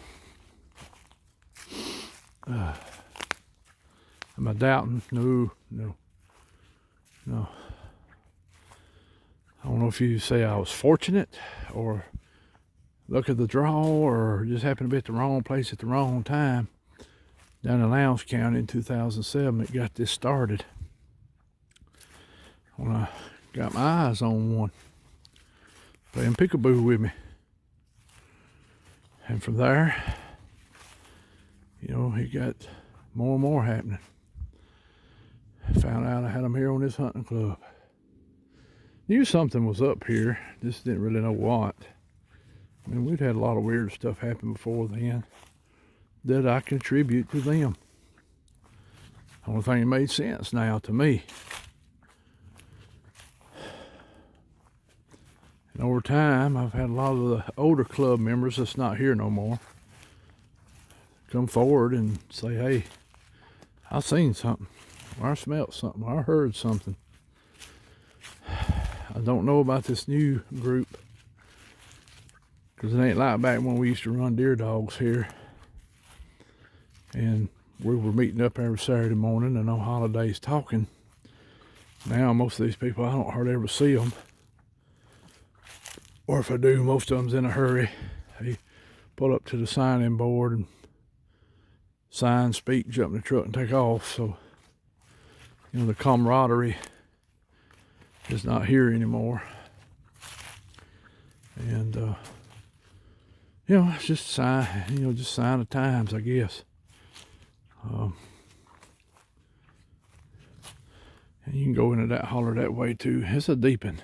Am I doubting? No. I don't know if you say I was fortunate or luck of the draw or just happened to be at the wrong place at the wrong time. Down in Lowndes County in 2007, it got this started. When I got my eyes on one playing peekaboo with me. And from there, you know, he got more and more happening. Found out I had him here on this hunting club. Knew something was up here, just didn't really know what. I mean, we'd had a lot of weird stuff happen before then that I contribute to them. The only thing that made sense now to me. And over time, I've had a lot of the older club members that's not here no more come forward and say, hey, I seen something, or I smelled something, or I heard something. I don't know about this new group, because it ain't like back when we used to run deer dogs here. And we were meeting up every Saturday morning and on holidays talking. Now, most of these people, I don't hardly ever see them. Or if I do, most of them's in a hurry. They pull up to the sign-in board and sign, speak, jump in the truck and take off. So, you know, the camaraderie is not here anymore. And, you know, it's just a sign, you know, just sign of times, I guess. And you can go into that holler that way too. It's a deep one.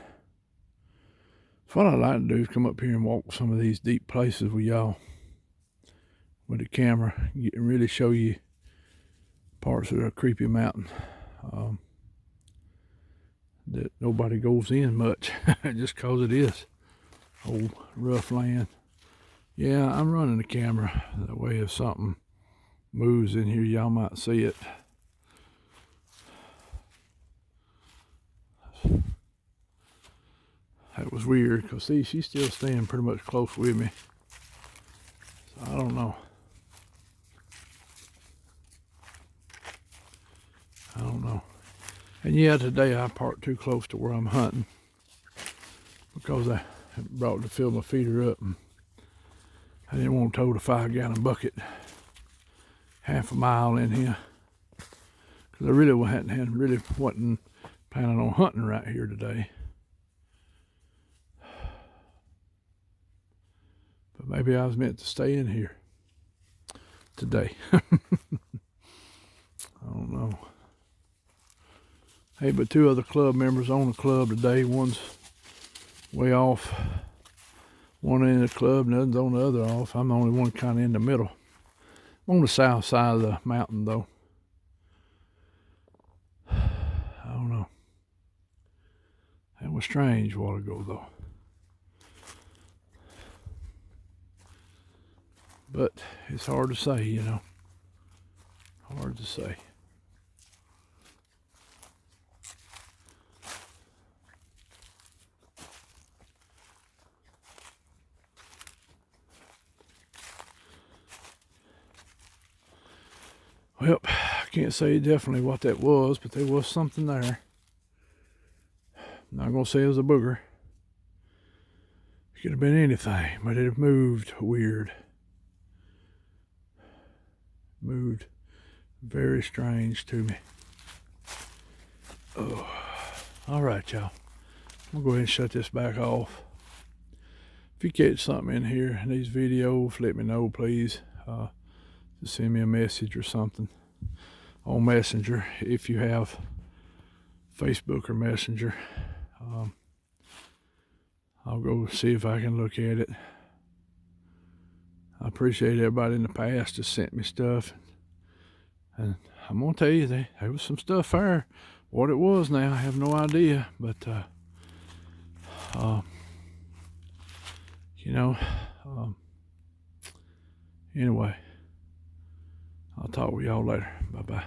So what I like to do is come up here and walk some of these deep places with y'all with the camera and really show you parts of the creepy mountain that nobody goes in much just cause it is old rough land. Yeah, I'm running the camera that way if something moves in here, y'all might see it. That was weird, because see, she's still staying pretty much close with me. So I don't know. And yeah, today I parked too close to where I'm hunting because I brought to fill my feeder up, and I didn't want to tow the 5-gallon bucket half a mile in here because I really wasn't planning on hunting right here today. But maybe I was meant to stay in here today. I don't know. Hey, but 2 other club members on the club today. One's way off, one in the club, and the other's on the other off. I'm the only one kind of in the middle. I'm on the south side of the mountain, though. I don't know. That was strange a while ago, though. But it's hard to say, you know. Hard to say. Well, I can't say definitely what that was, but there was something there. I'm not gonna say it was a booger. It could have been anything, but it moved weird. Moved very strange to me. Oh, all right, y'all. I'm gonna go ahead and shut this back off. If you catch something in here in these videos, let me know, please. Just send me a message or something on Messenger if you have Facebook or Messenger. I'll go see if I can look at it. I appreciate everybody in the past that sent me stuff, and I'm gonna tell you there was some stuff there. What it was now, I have no idea, but you know, anyway, I'll talk with y'all later. Bye bye.